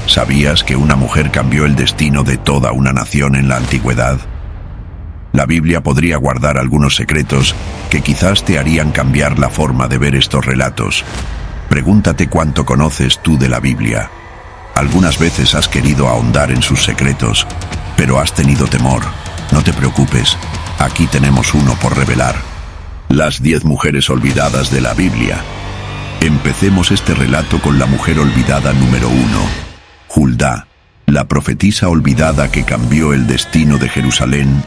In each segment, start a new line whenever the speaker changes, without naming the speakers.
¿Sabías que una mujer cambió el destino de toda una nación en la antigüedad? La Biblia podría guardar algunos secretos que quizás te harían cambiar la forma de ver estos relatos. Pregúntate cuánto conoces tú de la Biblia. Algunas veces has querido ahondar en sus secretos, pero has tenido temor. No te preocupes, aquí tenemos uno por revelar. Las 10 mujeres olvidadas de la Biblia. Empecemos este relato con la mujer olvidada número 1, Huldá, la profetisa olvidada que cambió el destino de Jerusalén.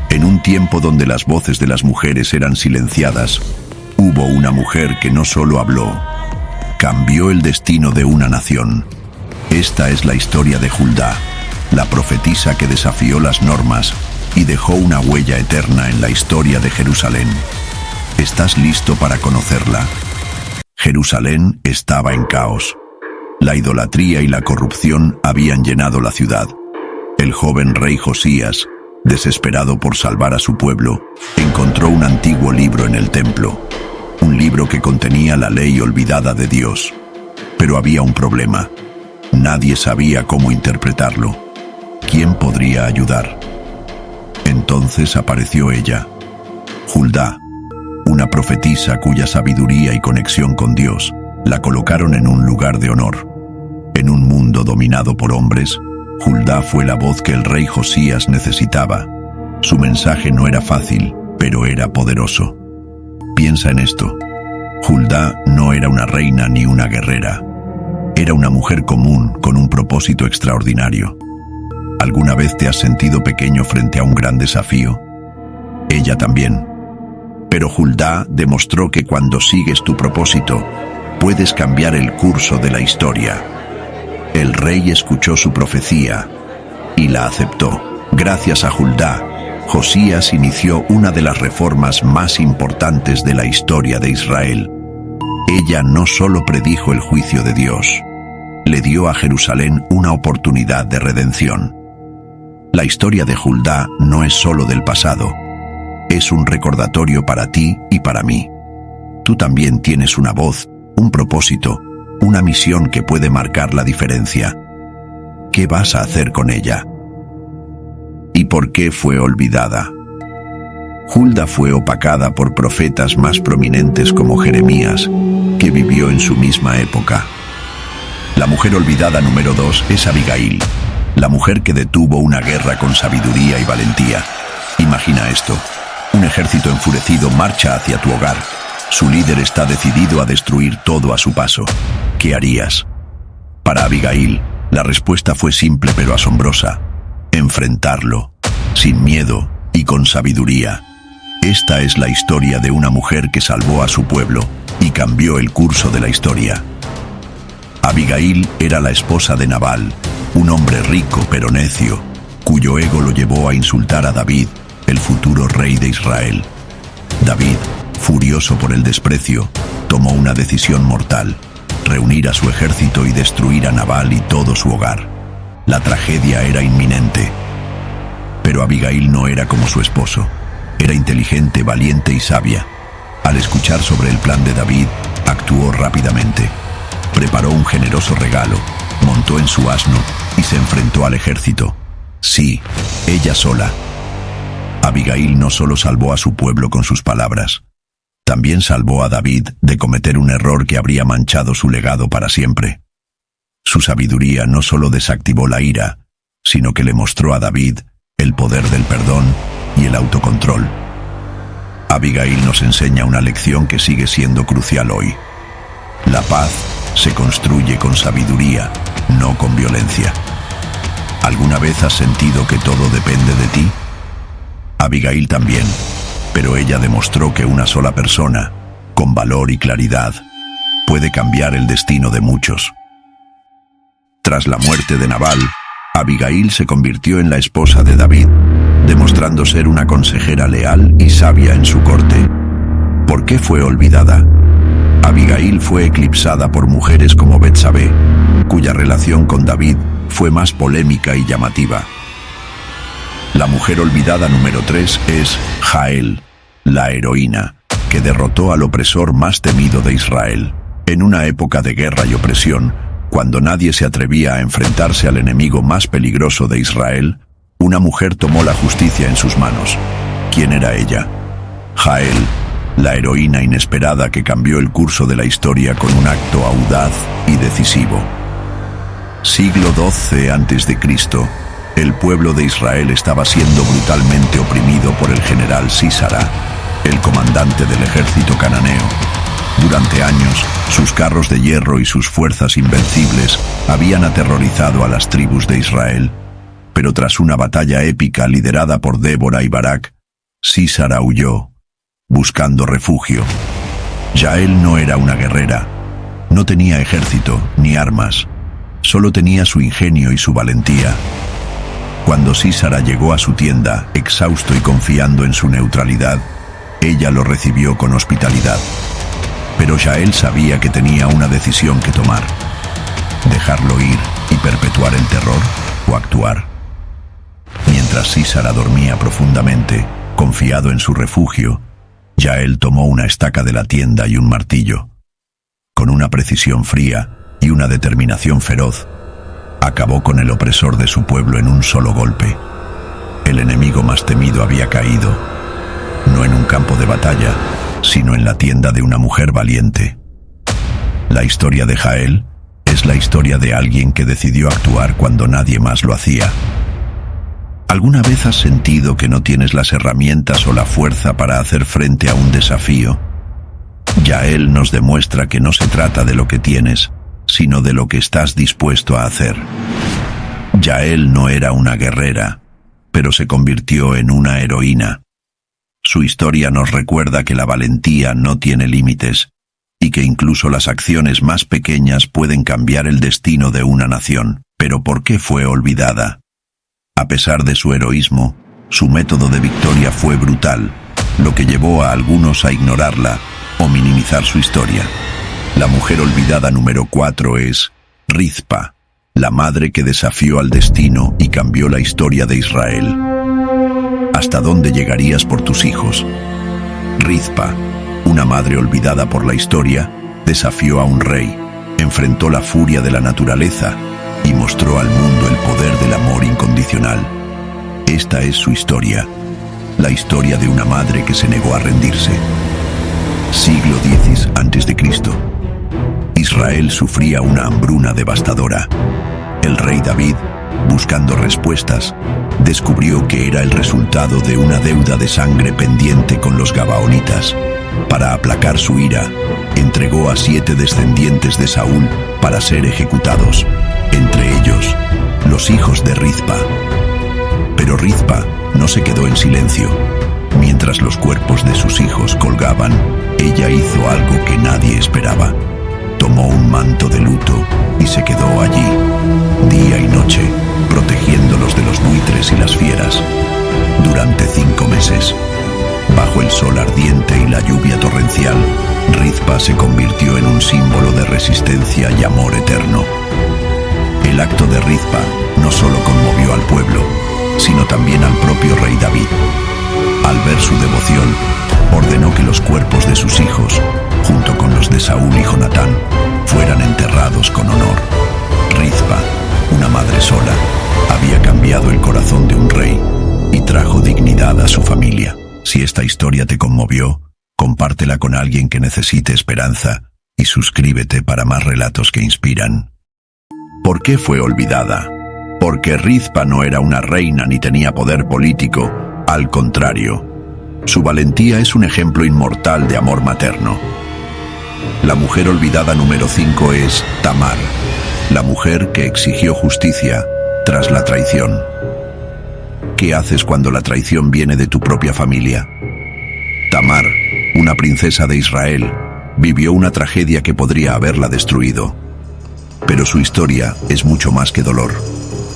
En un tiempo donde las voces de las mujeres eran silenciadas, hubo una mujer que no solo habló, cambió el destino de una nación. Esta es la historia de Huldá, la profetisa que desafió las normas y dejó una huella eterna en la historia de Jerusalén. ¿Estás listo para conocerla? Jerusalén estaba en caos. La idolatría y la corrupción habían llenado la ciudad. El joven rey Josías, desesperado por salvar a su pueblo, encontró un antiguo libro en el templo, un libro que contenía la ley olvidada de Dios. Pero había un problema. Nadie sabía cómo interpretarlo. ¿Quién podría ayudar? Entonces apareció ella, Huldá, una profetisa cuya sabiduría y conexión con Dios la colocaron en un lugar de honor. En un mundo dominado por hombres, Huldá fue la voz que el rey Josías necesitaba. Su mensaje no era fácil, pero era poderoso. Piensa en esto. Huldá no era una reina ni una guerrera. Era una mujer común con un propósito extraordinario. ¿Alguna vez te has sentido pequeño frente a un gran desafío? Ella también. Pero Huldá demostró que cuando sigues tu propósito, puedes cambiar el curso de la historia. El rey escuchó su profecía y la aceptó. Gracias a Huldá, Josías inició una de las reformas más importantes de la historia de Israel. Ella no solo predijo el juicio de Dios, le dio a Jerusalén una oportunidad de redención. La historia de Huldá no es solo del pasado, es un recordatorio para ti y para mí. Tú también tienes una voz, un propósito, una misión que puede marcar la diferencia. ¿Qué vas a hacer con ella? ¿Y por qué fue olvidada? Huldá fue opacada por profetas más prominentes como Jeremías, que vivió en su misma época. La mujer olvidada número 2 es Abigail, la mujer que detuvo una guerra con sabiduría y valentía. Imagina esto: un ejército enfurecido marcha hacia tu hogar. Su líder está decidido a destruir todo a su paso. ¿Qué harías? Para Abigail, la respuesta fue simple pero asombrosa: enfrentarlo, sin miedo y con sabiduría. Esta es la historia de una mujer que salvó a su pueblo y cambió el curso de la historia. Abigail era la esposa de Nabal, un hombre rico pero necio, cuyo ego lo llevó a insultar a David, el futuro rey de Israel. David, furioso por el desprecio, tomó una decisión mortal: reunir a su ejército y destruir a Nabal y todo su hogar. La tragedia era inminente. Pero Abigail no era como su esposo. Era inteligente, valiente y sabia. Al escuchar sobre el plan de David, actuó rápidamente. Preparó un generoso regalo, montó en su asno y se enfrentó al ejército. Sí, ella sola. Abigail no solo salvó a su pueblo con sus palabras, también salvó a David de cometer un error que habría manchado su legado para siempre. Su sabiduría no solo desactivó la ira, sino que le mostró a David el poder del perdón y el autocontrol. Abigail nos enseña una lección que sigue siendo crucial hoy. La paz se construye con sabiduría, no con violencia. ¿Alguna vez has sentido que todo depende de ti? Abigail también, pero ella demostró que una sola persona, con valor y claridad, puede cambiar el destino de muchos. Tras la muerte de Nabal, Abigail se convirtió en la esposa de David, demostrando ser una consejera leal y sabia en su corte. ¿Por qué fue olvidada? Abigail fue eclipsada por mujeres como Betsabé, cuya relación con David fue más polémica y llamativa. La mujer olvidada número 3 es Jael, la heroína, que derrotó al opresor más temido de Israel. En una época de guerra y opresión, Cuando nadie se atrevía a enfrentarse al enemigo más peligroso de Israel, una mujer tomó la justicia en sus manos. ¿Quién era ella? Jael, la heroína inesperada que cambió el curso de la historia con un acto audaz y decisivo. Siglo XII a.C., el pueblo de Israel estaba siendo brutalmente oprimido por el general Sísara, el comandante del ejército cananeo. Durante años, sus carros de hierro y sus fuerzas invencibles habían aterrorizado a las tribus de Israel, pero tras una batalla épica liderada por Débora y Barak, Sísara huyó, buscando refugio. Jael no era una guerrera, no tenía ejército ni armas, solo tenía su ingenio y su valentía. Cuando Sísara llegó a su tienda, exhausto y confiando en su neutralidad, ella lo recibió con hospitalidad. Pero Jael sabía que tenía una decisión que tomar: dejarlo ir y perpetuar el terror, o actuar. Mientras Sísara dormía profundamente, confiado en su refugio, Jael tomó una estaca de la tienda y un martillo. Con una precisión fría y una determinación feroz, acabó con el opresor de su pueblo en un solo golpe. El enemigo más temido había caído, no en un campo de batalla, sino en la tienda de una mujer valiente. La historia de Jael es la historia de alguien que decidió actuar cuando nadie más lo hacía. ¿Alguna vez has sentido que no tienes las herramientas o la fuerza para hacer frente a un desafío? Jael nos demuestra que no se trata de lo que tienes, sino de lo que estás dispuesto a hacer. Jael no era una guerrera, pero se convirtió en una heroína. Su historia nos recuerda que la valentía no tiene límites y que incluso las acciones más pequeñas pueden cambiar el destino de una nación. ¿Pero por qué fue olvidada? A pesar de su heroísmo, su método de victoria fue brutal, lo que llevó a algunos a ignorarla o minimizar su historia. La mujer olvidada número 4 es Rizpa, la madre que desafió al destino y cambió la historia de Israel. ¿Hasta dónde llegarías por tus hijos? Rizpa, una madre olvidada por la historia, desafió a un rey, enfrentó la furia de la naturaleza y mostró al mundo el poder del amor incondicional. Esta es su historia, la historia de una madre que se negó a rendirse. Siglo X a.C. Israel sufría una hambruna devastadora. El rey David, buscando respuestas, descubrió que era el resultado de una deuda de sangre pendiente con los gabaonitas. Para aplacar su ira, entregó a 7 descendientes de Saúl para ser ejecutados, entre ellos, los hijos de Rizpa. Pero Rizpa no se quedó en silencio. Mientras los cuerpos de sus hijos colgaban, ella hizo algo que nadie esperaba. Tomó un manto de luto y se quedó allí, día y noche, protegiéndolos de los buitres y las fieras. Durante 5 meses, bajo el sol ardiente y la lluvia torrencial, Rizpa se convirtió en un símbolo de resistencia y amor eterno. El acto de Rizpa no solo conmovió al pueblo, sino también al propio rey David. Al ver su devoción, ordenó que los cuerpos de sus hijos, junto con los de Saúl y Jonatán, fueran enterrados con honor. Rizpa, una madre sola, había cambiado el corazón de un rey y trajo dignidad a su familia. Si esta historia te conmovió, compártela con alguien que necesite esperanza y suscríbete para más relatos que inspiran. ¿Por qué fue olvidada? Porque Rizpa no era una reina ni tenía poder político, al contrario. Su valentía es un ejemplo inmortal de amor materno. La mujer olvidada número 5 es Tamar, la mujer que exigió justicia tras la traición. ¿Qué haces cuando la traición viene de tu propia familia? Tamar, una princesa de Israel, vivió una tragedia que podría haberla destruido. Pero su historia es mucho más que dolor.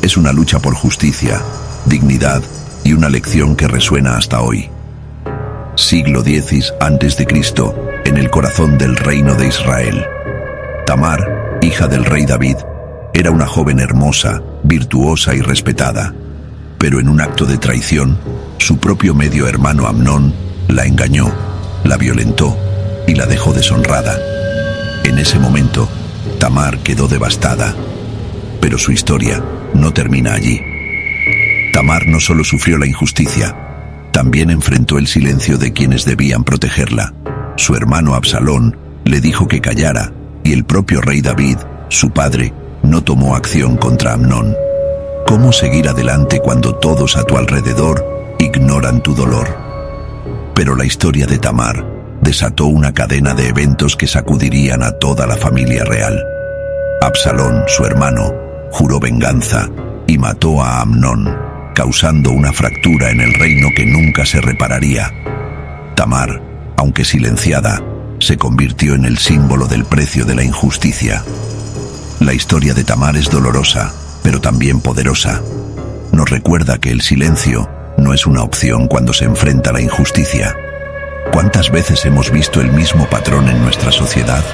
Es una lucha por justicia, dignidad y una lección que resuena hasta hoy. Siglo X a.C., en el corazón del reino de Israel. Tamar, hija del rey David, era una joven hermosa, virtuosa y respetada. Pero en un acto de traición, su propio medio hermano Amnón la engañó, la violentó y la dejó deshonrada. En ese momento, Tamar quedó devastada, pero su historia no termina allí. Tamar no solo sufrió la injusticia, también enfrentó el silencio de quienes debían protegerla. Su hermano Absalón le dijo que callara, y el propio rey David, su padre, no tomó acción contra Amnón. ¿Cómo seguir adelante cuando todos a tu alrededor ignoran tu dolor? Pero la historia de Tamar desató una cadena de eventos que sacudirían a toda la familia real. Absalón, su hermano, juró venganza y mató a Amnón, causando una fractura en el reino que nunca se repararía. Tamar, aunque silenciada, se convirtió en el símbolo del precio de la injusticia. La historia de Tamar es dolorosa, pero también poderosa. Nos recuerda que el silencio no es una opción cuando se enfrenta a la injusticia. ¿Cuántas veces hemos visto el mismo patrón en nuestra sociedad?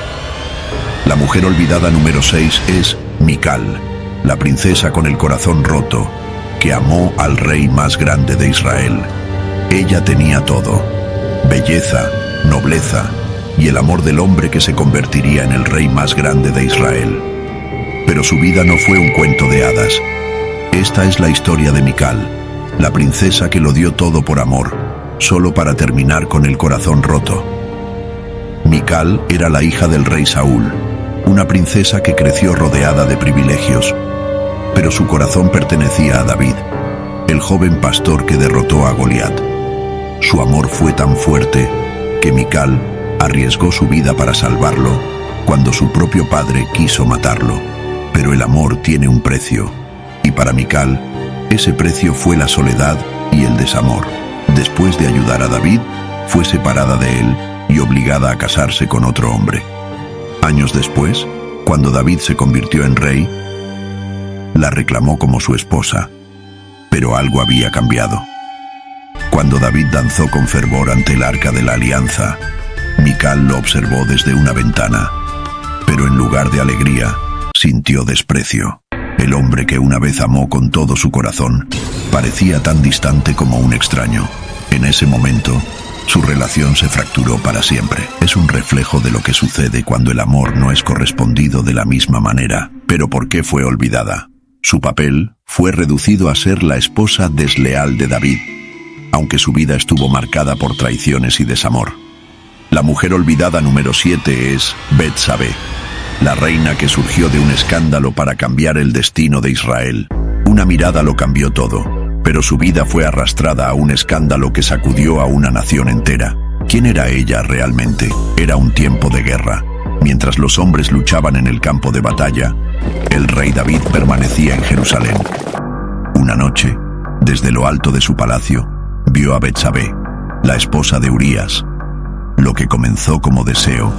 La mujer olvidada número 6 es Mical, la princesa con el corazón roto, que amó al rey más grande de Israel. Ella tenía todo: belleza, nobleza y el amor del hombre que se convertiría en el rey más grande de Israel. Pero su vida no fue un cuento de hadas. Esta es la historia de Mical, la princesa que lo dio todo por amor, solo para terminar con el corazón roto. Mical era la hija del rey Saúl, una princesa que creció rodeada de privilegios, pero su corazón pertenecía a David, el joven pastor que derrotó a Goliat. Su amor fue tan fuerte que Mical arriesgó su vida para salvarlo cuando su propio padre quiso matarlo. Pero el amor tiene un precio, y para Mical, ese precio fue la soledad y el desamor. Después de ayudar a David, fue separada de él y obligada a casarse con otro hombre. Años después, cuando David se convirtió en rey, la reclamó como su esposa, pero algo había cambiado. Cuando David danzó con fervor ante el arca de la alianza, Mical lo observó desde una ventana, pero en lugar de alegría, sintió desprecio. El hombre que una vez amó con todo su corazón parecía tan distante como un extraño. En ese momento, su relación se fracturó para siempre. Es un reflejo de lo que sucede cuando el amor no es correspondido de la misma manera. Pero ¿por qué fue olvidada? Su papel fue reducido a ser la esposa desleal de David, aunque su vida estuvo marcada por traiciones y desamor. La mujer olvidada número 7 es Betsabé, la reina que surgió de un escándalo para cambiar el destino de Israel. Una mirada lo cambió todo, pero su vida fue arrastrada a un escándalo que sacudió a una nación entera. ¿Quién era ella realmente? Era un tiempo de guerra. Mientras los hombres luchaban en el campo de batalla, el rey David permanecía en Jerusalén. Una noche, desde lo alto de su palacio, vio a Betsabé, la esposa de Urías. Lo que comenzó como deseo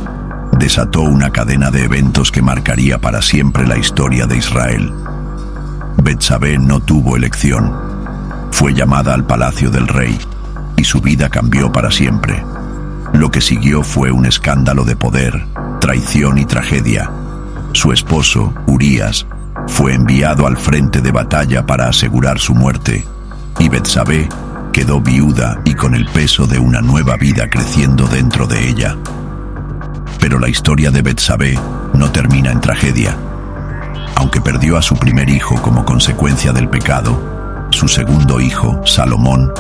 desató una cadena de eventos que marcaría para siempre la historia de Israel. Betsabé no tuvo elección. Fue llamada al palacio del rey y su vida cambió para siempre. Lo que siguió fue un escándalo de poder, traición y tragedia. Su esposo, Urías, fue enviado al frente de batalla para asegurar su muerte, y Betsabé quedó viuda y con el peso de una nueva vida creciendo dentro de ella. Pero la historia de Betsabé no termina en tragedia. Aunque perdió a su primer hijo como consecuencia del pecado, su segundo hijo, Salomón,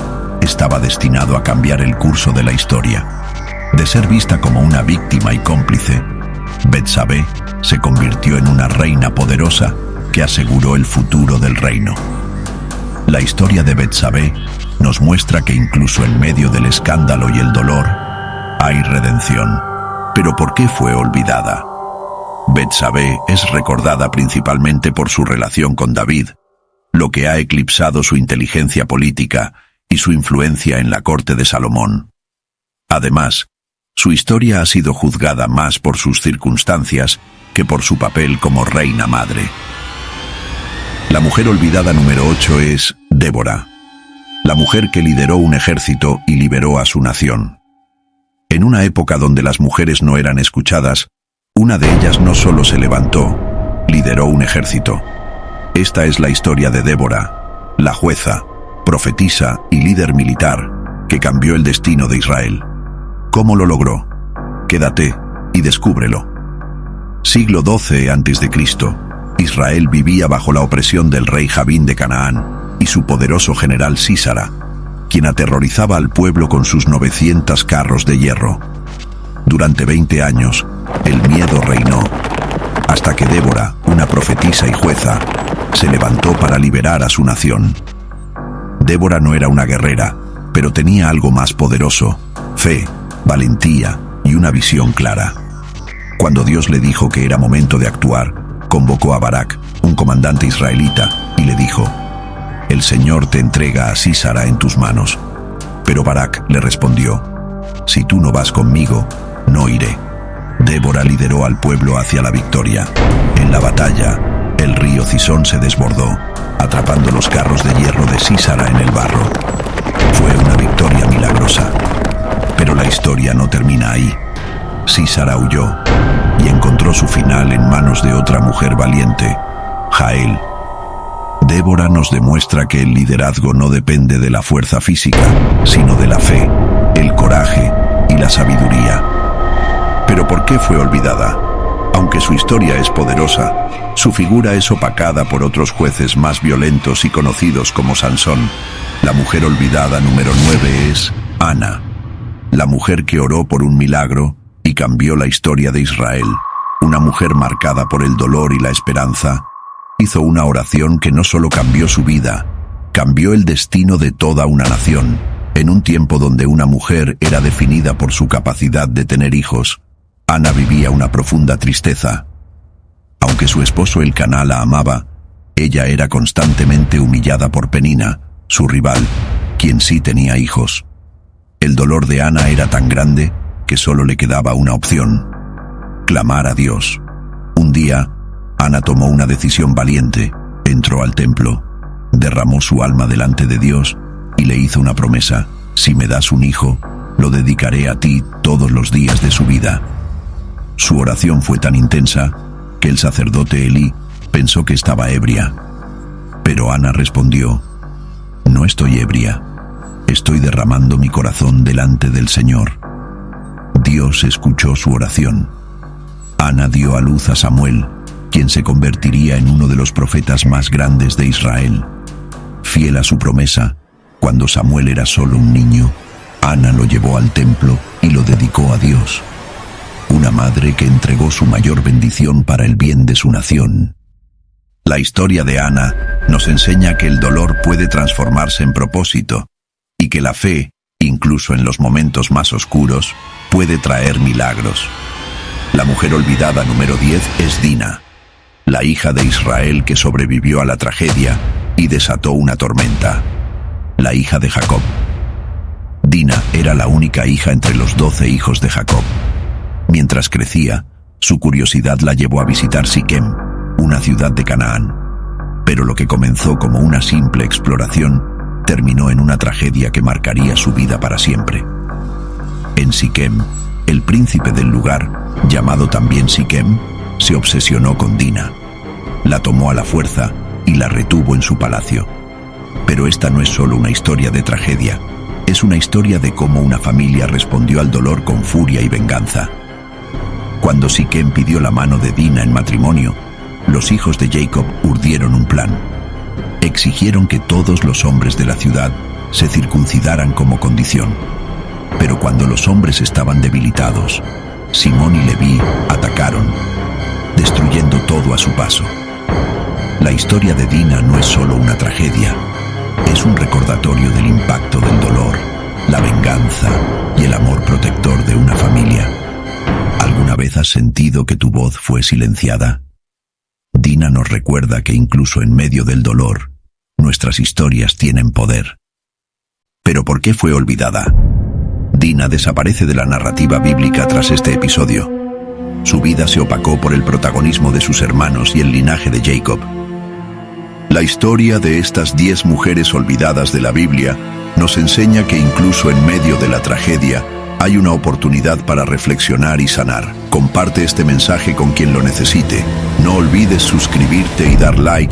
estaba destinado a cambiar el curso de la historia. De ser vista como una víctima y cómplice, Betsabé se convirtió en una reina poderosa que aseguró el futuro del reino. La historia de Betsabé nos muestra que incluso en medio del escándalo y el dolor, hay redención. ¿Pero por qué fue olvidada? Betsabé es recordada principalmente por su relación con David, lo que ha eclipsado su inteligencia política y su influencia en la corte de Salomón. Además, su historia ha sido juzgada más por sus circunstancias que por su papel como reina madre. La mujer olvidada número 8 es Débora, la mujer que lideró un ejército y liberó a su nación. En una época donde las mujeres no eran escuchadas, una de ellas no solo se levantó, lideró un ejército. Esta es la historia de Débora, la jueza, profetisa y líder militar que cambió el destino de Israel. ¿Cómo lo logró? Quédate y descúbrelo. Siglo XII a.C. Israel vivía bajo la opresión del rey Javín de Canaán y su poderoso general Sísara, quien aterrorizaba al pueblo con sus 900 carros de hierro. Durante 20 años, el miedo reinó, hasta que Débora, una profetisa y jueza, se levantó para liberar a su nación. Débora no era una guerrera, pero tenía algo más poderoso: fe, valentía y una visión clara. Cuando Dios le dijo que era momento de actuar, convocó a Barak, un comandante israelita, y le dijo: «El Señor te entrega a Sísara en tus manos». Pero Barak le respondió: «Si tú no vas conmigo, no iré». Débora lideró al pueblo hacia la victoria. En la batalla, el río Cisón se desbordó, atrapando los carros de hierro de Sísara en el barro. Fue una victoria milagrosa. Pero la historia no termina ahí. Sísara huyó y encontró su final en manos de otra mujer valiente, Jael. Débora nos demuestra que el liderazgo no depende de la fuerza física, sino de la fe, el coraje y la sabiduría. ¿Pero por qué fue olvidada? Aunque su historia es poderosa, su figura es opacada por otros jueces más violentos y conocidos como Sansón. La mujer olvidada número 9 es Ana, la mujer que oró por un milagro y cambió la historia de Israel. Una mujer marcada por el dolor y la esperanza, hizo una oración que no solo cambió su vida, cambió el destino de toda una nación. En un tiempo donde una mujer era definida por su capacidad de tener hijos, Ana vivía una profunda tristeza. Aunque su esposo Elcaná la amaba, ella era constantemente humillada por Penina, su rival, quien sí tenía hijos. El dolor de Ana era tan grande que solo le quedaba una opción: clamar a Dios. Un día, Ana tomó una decisión valiente, entró al templo, derramó su alma delante de Dios y le hizo una promesa: si me das un hijo, lo dedicaré a ti todos los días de su vida. Su oración fue tan intensa que el sacerdote Elí pensó que estaba ebria. Pero Ana respondió: no estoy ebria, estoy derramando mi corazón delante del Señor. Dios escuchó su oración. Ana dio a luz a Samuel, quien se convertiría en uno de los profetas más grandes de Israel. Fiel a su promesa, cuando Samuel era solo un niño, Ana lo llevó al templo y lo dedicó a Dios. Una madre que entregó su mayor bendición para el bien de su nación. La historia de Ana nos enseña que el dolor puede transformarse en propósito y que la fe, incluso en los momentos más oscuros, puede traer milagros. La mujer olvidada número 10 es Dina, la hija de Israel que sobrevivió a la tragedia y desató una tormenta. La hija de Jacob. Dina era la única hija entre los 12 hijos de Jacob. Mientras crecía, su curiosidad la llevó a visitar Siquem, una ciudad de Canaán. Pero lo que comenzó como una simple exploración terminó en una tragedia que marcaría su vida para siempre. En Siquem, el príncipe del lugar, llamado también Siquem, se obsesionó con Dina. La tomó a la fuerza y la retuvo en su palacio. Pero esta no es solo una historia de tragedia, es una historia de cómo una familia respondió al dolor con furia y venganza. Cuando Siquem pidió la mano de Dina en matrimonio, los hijos de Jacob urdieron un plan. Exigieron que todos los hombres de la ciudad se circuncidaran como condición. Pero cuando los hombres estaban debilitados, Simón y Leví atacaron, destruyendo todo a su paso. La historia de Dina no es solo una tragedia, es un recordatorio del impacto del dolor, la venganza y el amor protector de una familia. ¿Alguna vez has sentido que tu voz fue silenciada? Dina nos recuerda que incluso en medio del dolor, nuestras historias tienen poder. ¿Pero por qué fue olvidada? Dina desaparece de la narrativa bíblica tras este episodio. Su vida se opacó por el protagonismo de sus hermanos y el linaje de Jacob. La historia de estas 10 mujeres olvidadas de la Biblia nos enseña que incluso en medio de la tragedia hay una oportunidad para reflexionar y sanar. Comparte este mensaje con quien lo necesite. No olvides suscribirte y dar like.